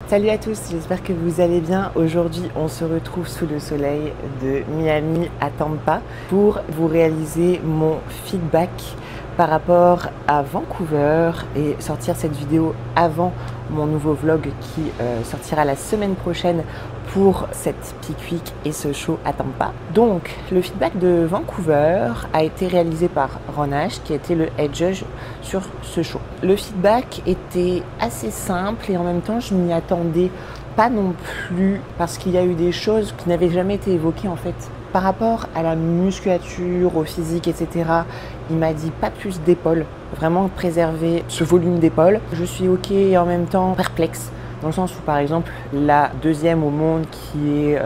Salut à tous, j'espère que vous allez bien. Aujourd'hui, on se retrouve sous le soleil de Miami à Tampa pour vous réaliser mon feedback par rapport à Vancouver et sortir cette vidéo avant mon nouveau vlog qui sortira la semaine prochaine pour cette Peak Week et ce show à Tampa. Donc, le feedback de Vancouver a été réalisé par Ron Ash, qui était le head judge sur ce show. Le feedback était assez simple et en même temps, je m'y attendais pas non plus parce qu'il y a eu des choses qui n'avaient jamais été évoquées en fait. Par rapport à la musculature, au physique, etc., il m'a dit pas plus d'épaules, vraiment préserver ce volume d'épaules. Je suis ok et en même temps perplexe, dans le sens où par exemple la deuxième au monde qui est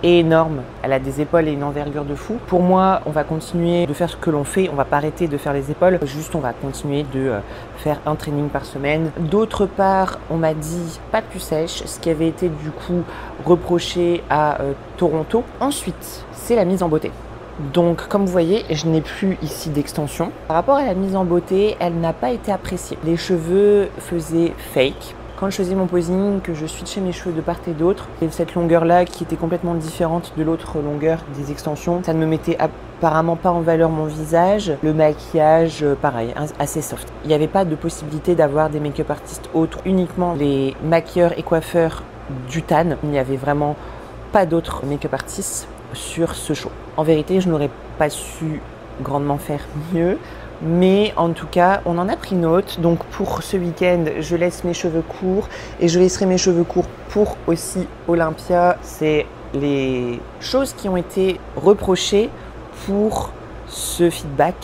énorme, elle a des épaules et une envergure de fou. Pour moi, on va continuer de faire ce que l'on fait, on va pas arrêter de faire les épaules, juste on va continuer de faire un training par semaine. D'autre part, on m'a dit pas plus sèche, ce qui avait été du coup reproché à Toronto. Ensuite, c'est la mise en beauté. Donc, comme vous voyez, je n'ai plus ici d'extension. Par rapport à la mise en beauté, elle n'a pas été appréciée. Les cheveux faisaient fake. Quand je faisais mon posing, que je switchais mes cheveux de part et d'autre, et cette longueur-là qui était complètement différente de l'autre longueur des extensions, ça ne me mettait apparemment pas en valeur mon visage. Le maquillage, pareil, assez soft. Il n'y avait pas de possibilité d'avoir des make-up artistes autres, uniquement les maquilleurs et coiffeurs du TAN. Il n'y avait vraiment pas d'autres make-up artistes sur ce show. En vérité, je n'aurais pas su grandement faire mieux. Mais en tout cas, on en a pris note. Donc pour ce week-end, je laisse mes cheveux courts et je laisserai mes cheveux courts pour aussi Olympia. C'est les choses qui ont été reprochées pour ce feedback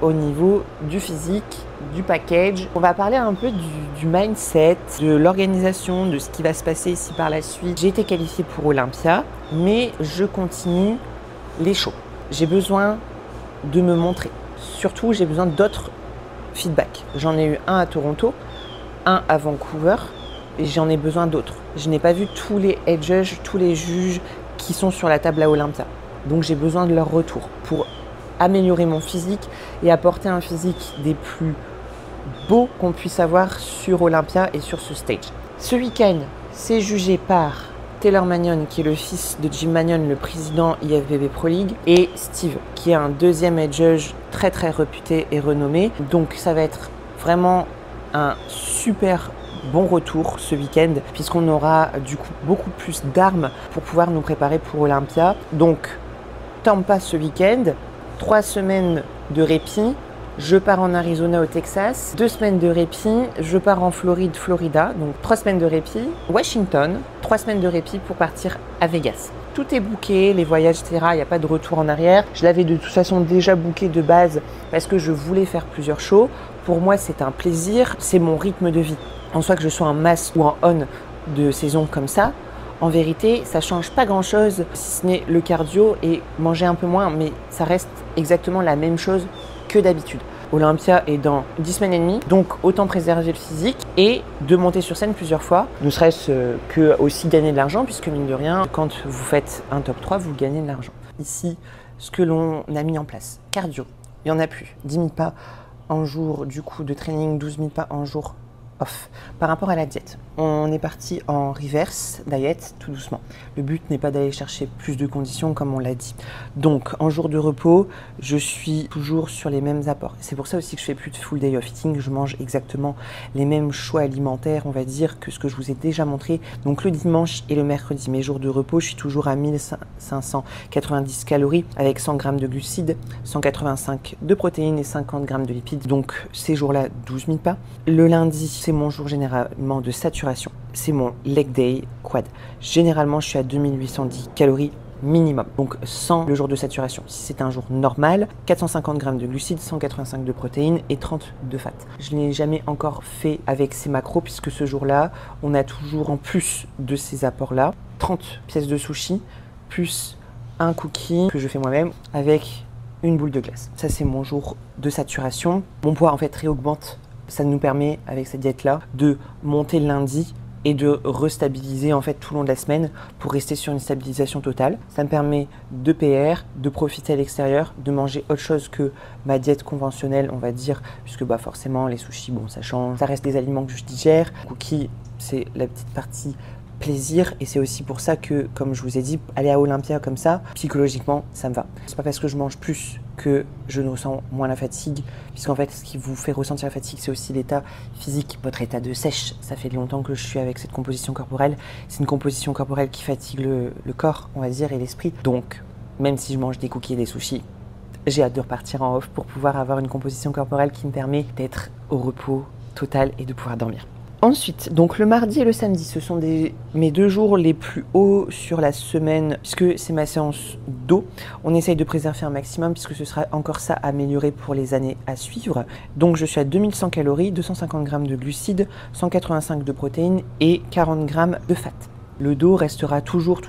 au niveau du physique, du package. On va parler un peu du mindset, de l'organisation, de ce qui va se passer ici par la suite. J'ai été qualifiée pour Olympia, mais je continue les shows. J'ai besoin de me montrer. Surtout, j'ai besoin d'autres feedbacks. J'en ai eu un à Toronto, un à Vancouver, et j'en ai besoin d'autres. Je n'ai pas vu tous les head judges, tous les juges qui sont sur la table à Olympia. Donc j'ai besoin de leur retour pour améliorer mon physique et apporter un physique des plus beaux qu'on puisse avoir sur Olympia et sur ce stage. Ce week-end, c'est jugé par Taylor Mannion, qui est le fils de Jim Mannion, le président IFBB Pro League, et Steve, qui est un deuxième head judge très réputé et renommé. Donc ça va être vraiment un super bon retour ce week-end, puisqu'on aura du coup beaucoup plus d'armes pour pouvoir nous préparer pour Olympia. Donc Tampa ce week-end, 3 semaines de répit. Je pars en Arizona au Texas, 2 semaines de répit, je pars en Florida, donc 3 semaines de répit, Washington, 3 semaines de répit pour partir à Vegas. Tout est booké, les voyages, etc., il n'y a pas de retour en arrière. Je l'avais de toute façon déjà booké de base parce que je voulais faire plusieurs shows. Pour moi, c'est un plaisir, c'est mon rythme de vie. En soit que je sois en mass ou en on de saison comme ça, en vérité, ça change pas grand-chose si ce n'est le cardio et manger un peu moins, mais ça reste exactement la même chose que d'habitude. Olympia est dans 10 semaines et demie, donc autant préserver le physique et de monter sur scène plusieurs fois, ne serait-ce que aussi gagner de l'argent, puisque mine de rien, quand vous faites un top 3, vous gagnez de l'argent. Ici, ce que l'on a mis en place, cardio, il n'y en a plus, 10 000 pas en jour du coup de training, 12 000 pas en jour off. Par rapport à la diète, on est parti en reverse diet tout doucement. Le but n'est pas d'aller chercher plus de conditions comme on l'a dit. Donc en jour de repos, je suis toujours sur les mêmes apports. C'est pour ça aussi que je fais plus de full day of eating. Je mange exactement les mêmes choix alimentaires, on va dire, que ce que je vous ai déjà montré. Donc le dimanche et le mercredi, mes jours de repos, je suis toujours à 1590 calories avec 100 g de glucides, 185 de protéines et 50 g de lipides. Donc ces jours-là, 12 000 pas. Le lundi, c'est mon jour généralement de saturation. C'est mon leg day quad. Généralement, je suis à 2810 calories minimum. Donc sans le jour de saturation. Si c'est un jour normal, 450 g de glucides, 185 de protéines et 30 de fat. Je n'ai jamais encore fait avec ces macros puisque ce jour-là, on a toujours en plus de ces apports-là, 30 pièces de sushi plus un cookie que je fais moi-même avec une boule de glace. Ça, c'est mon jour de saturation. Mon poids en fait réaugmente. Ça nous permet, avec cette diète-là, de monter le lundi et de restabiliser en fait tout le long de la semaine pour rester sur une stabilisation totale. Ça me permet de PR, de profiter à l'extérieur, de manger autre chose que ma diète conventionnelle, on va dire, puisque forcément les sushis, bon, ça change, ça reste des aliments que je digère. Cookies, c'est la petite partie plaisir, et c'est aussi pour ça que, comme je vous ai dit, aller à Olympia comme ça, psychologiquement, ça me va. C'est pas parce que je mange plus que je ne ressens moins la fatigue, puisqu'en fait, ce qui vous fait ressentir la fatigue, c'est aussi l'état physique, votre état de sèche. Ça fait longtemps que je suis avec cette composition corporelle. C'est une composition corporelle qui fatigue le corps, on va dire, et l'esprit. Donc, même si je mange des cookies et des sushis, j'ai hâte de repartir en off pour pouvoir avoir une composition corporelle qui me permet d'être au repos total et de pouvoir dormir. Ensuite, donc le mardi et le samedi, ce sont mes 2 jours les plus hauts sur la semaine, puisque c'est ma séance d'eau. On essaye de préserver un maximum, puisque ce sera encore ça à améliorer pour les années à suivre. Donc je suis à 2100 calories, 250 grammes de glucides, 185 de protéines et 40 grammes de fat. Le dos restera toujours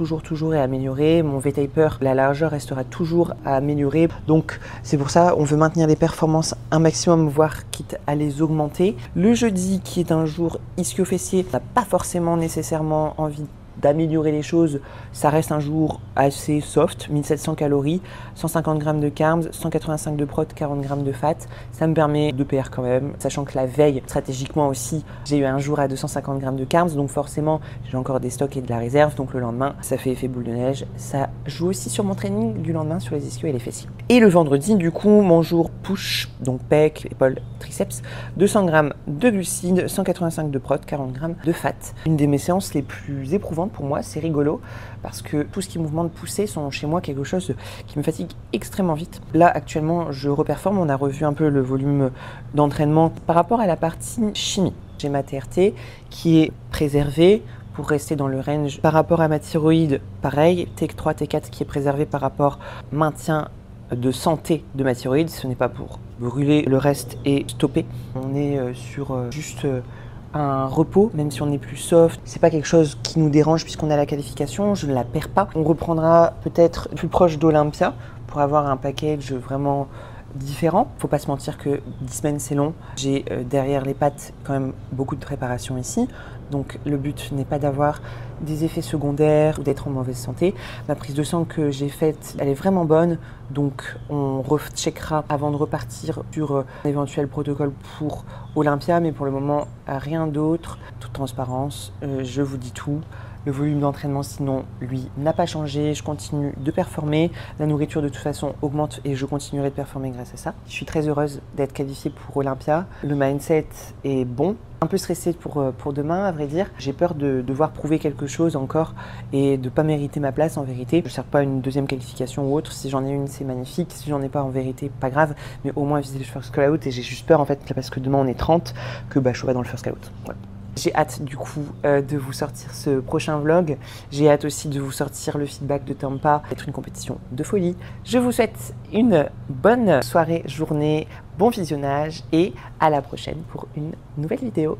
à améliorer. Mon V-taper, la largeur restera toujours à améliorer. Donc c'est pour ça on veut maintenir les performances un maximum, voire quitte à les augmenter. Le jeudi, qui est un jour ischio-fessier, n'a pas forcément nécessairement envie d'améliorer les choses. Ça reste un jour assez soft, 1700 calories, 150 grammes de carbs, 185 de prot, 40 grammes de fat. Ça me permet de PR quand même, sachant que la veille, stratégiquement aussi, j'ai eu un jour à 250 grammes de carbs, donc forcément, j'ai encore des stocks et de la réserve, donc le lendemain, ça fait effet boule de neige. Ça joue aussi sur mon training du lendemain sur les ischios et les fessiers. Et le vendredi, du coup, mon jour push, donc pec, épaules, triceps, 200 grammes de glucides, 185 de prot, 40 grammes de fat. Une de mes séances les plus éprouvantes pour moi, c'est rigolo, parce que tout ce qui est mouvement de poussée sont chez moi quelque chose qui me fatigue extrêmement vite. Là, actuellement, je reperforme. On a revu un peu le volume d'entraînement par rapport à la partie chimie. J'ai ma TRT qui est préservée pour rester dans le range. Par rapport à ma thyroïde, pareil, T3, T4 qui est préservé par rapport au maintien de santé de ma thyroïde. Ce n'est pas pour brûler le reste et stopper. On est sur juste un repos, même si on est plus soft. C'est pas quelque chose qui nous dérange puisqu'on a la qualification, je ne la perds pas. On reprendra peut-être plus proche d'Olympia pour avoir un package vraiment différent. Faut pas se mentir que 10 semaines c'est long. J'ai derrière les pattes quand même beaucoup de préparation ici. Donc le but n'est pas d'avoir des effets secondaires ou d'être en mauvaise santé. Ma prise de sang que j'ai faite, elle est vraiment bonne. Donc on recheckera avant de repartir sur un éventuel protocole pour Olympia. Mais pour le moment, rien d'autre. Toute transparence, je vous dis tout. Le volume d'entraînement, sinon, lui, n'a pas changé. Je continue de performer. La nourriture, de toute façon, augmente et je continuerai de performer grâce à ça. Je suis très heureuse d'être qualifiée pour Olympia. Le mindset est bon. Un peu stressée pour demain, à vrai dire. J'ai peur de devoir prouver quelque chose encore et de ne pas mériter ma place, en vérité. Je ne cherche pas une deuxième qualification ou autre. Si j'en ai une, c'est magnifique. Si j'en ai pas, en vérité, pas grave. Mais au moins viser le first call out. Et j'ai juste peur, en fait, parce que demain, on est 30, que je sois pas dans le first call out. Voilà. J'ai hâte du coup de vous sortir ce prochain vlog. J'ai hâte aussi de vous sortir le feedback de Tampa. Ça va être une compétition de folie. Je vous souhaite une bonne soirée, journée, bon visionnage et à la prochaine pour une nouvelle vidéo.